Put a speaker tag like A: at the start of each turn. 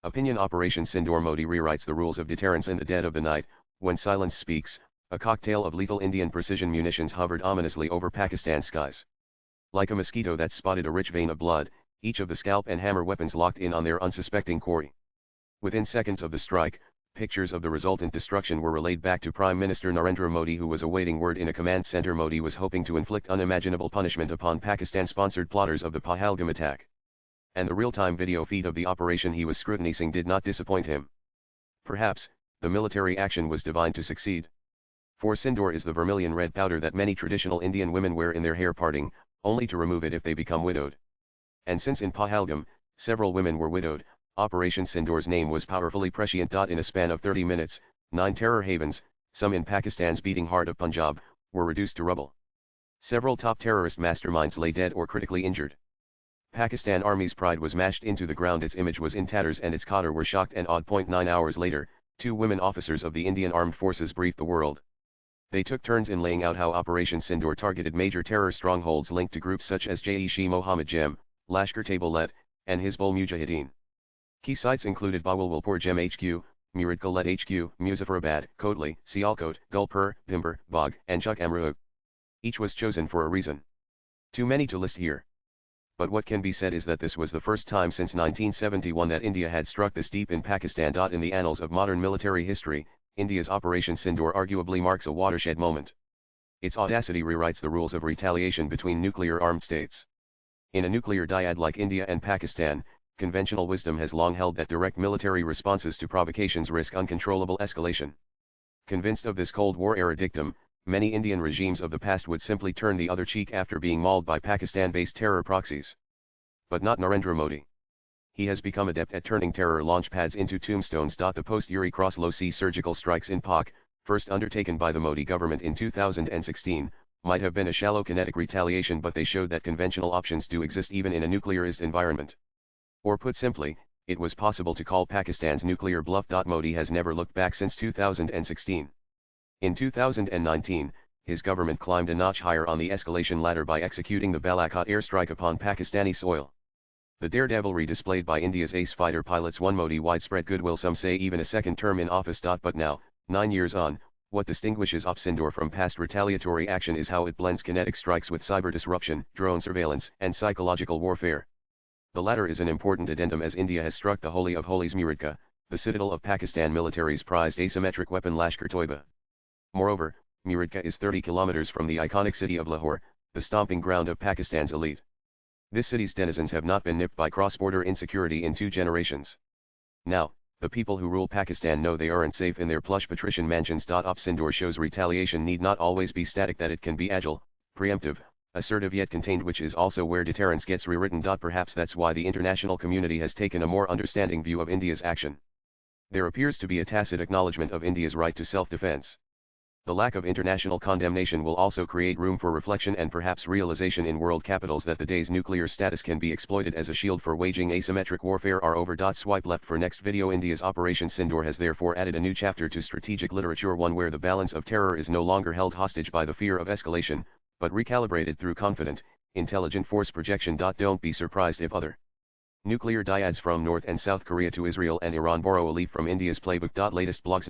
A: Opinion Operation Sindoor. Modi rewrites the rules of deterrence in the dead of the night. When silence speaks, a cocktail of lethal Indian precision munitions hovered ominously over Pakistan's skies. Like a mosquito that spotted a rich vein of blood, each of the scalp and hammer weapons locked in on their unsuspecting quarry. Within seconds of the strike, pictures of the resultant destruction were relayed back to Prime Minister Narendra Modi, who was awaiting word in a command center. Modi was hoping to inflict unimaginable punishment upon Pakistan-sponsored plotters of the Pahalgam attack. And the real-time video feed of the operation he was scrutinizing did not disappoint him. Perhaps, the military action was designed to succeed. For Sindoor is the vermilion red powder that many traditional Indian women wear in their hair parting, only to remove it if they become widowed. And since in Pahalgam, several women were widowed, Operation Sindoor's name was powerfully prescient. In a span of 30 minutes, 9 terror havens, some in Pakistan's beating heart of Punjab, were reduced to rubble. Several top terrorist masterminds lay dead or critically injured. Pakistan Army's pride was mashed into the ground, its image was in tatters and its cadre were shocked and awed. 9 hours later, 2 women officers of the Indian Armed Forces briefed the world. They took turns in laying out how Operation Sindoor targeted major terror strongholds linked to groups such as Jaish-e-Mohammed Jem, Lashkar-Taiba, and Hizbul Mujahideen. Key sites included Bahawalpur Jem HQ, Murid HQ, Muzaffarabad, Kotli, Sialkot, Gulpur, Bhimber, Bagh, and Chuk Amrut. Each was chosen for a reason. Too many to list here. But what can be said is that this was the first time since 1971 that India had struck this deep in Pakistan. In the annals of modern military history, India's Operation Sindoor arguably marks a watershed moment. Its audacity rewrites the rules of retaliation between nuclear-armed states. In a nuclear dyad like India and Pakistan, conventional wisdom has long held that direct military responses to provocations risk uncontrollable escalation. Convinced of this Cold War-era dictum, many Indian regimes of the past would simply turn the other cheek after being mauled by Pakistan-based terror proxies. But not Narendra Modi. He has become adept at turning terror launchpads into tombstones. The post-Uri cross-low-sea surgical strikes in Pak, first undertaken by the Modi government in 2016, might have been a shallow kinetic retaliation, but they showed that conventional options do exist even in a nuclearized environment. Or put simply, it was possible to call Pakistan's nuclear bluff. Modi has never looked back since 2016. In 2019, his government climbed a notch higher on the escalation ladder by executing the Balakot airstrike upon Pakistani soil. The daredevilry displayed by India's ace fighter pilots won Modi widespread goodwill, some say even a second term in office. But now, 9 years on, what distinguishes Op Sindoor from past retaliatory action is how it blends kinetic strikes with cyber disruption, drone surveillance, and psychological warfare. The latter is an important addendum as India has struck the holy of holies Muridka, the citadel of Pakistan military's prized asymmetric weapon Lashkar-Taiba. Moreover, Muridka is 30 kilometers from the iconic city of Lahore, the stomping ground of Pakistan's elite. This city's denizens have not been nipped by cross-border insecurity in 2 generations. Now, the people who rule Pakistan know they aren't safe in their plush patrician mansions. Op Sindoor shows retaliation need not always be static, that it can be agile, preemptive, assertive yet contained, which is also where deterrence gets rewritten. Perhaps that's why the international community has taken a more understanding view of India's action. There appears to be a tacit acknowledgement of India's right to self-defense. The lack of international condemnation will also create room for reflection and perhaps realization in world capitals that the day's nuclear status can be exploited as a shield for waging asymmetric warfare. Are over. Swipe left for next video. India's Operation Sindoor has therefore added a new chapter to strategic literature, one where the balance of terror is no longer held hostage by the fear of escalation, but recalibrated through confident, intelligent force projection. Don't be surprised if other nuclear dyads from North and South Korea to Israel and Iran borrow a leaf from India's playbook. Latest blogs.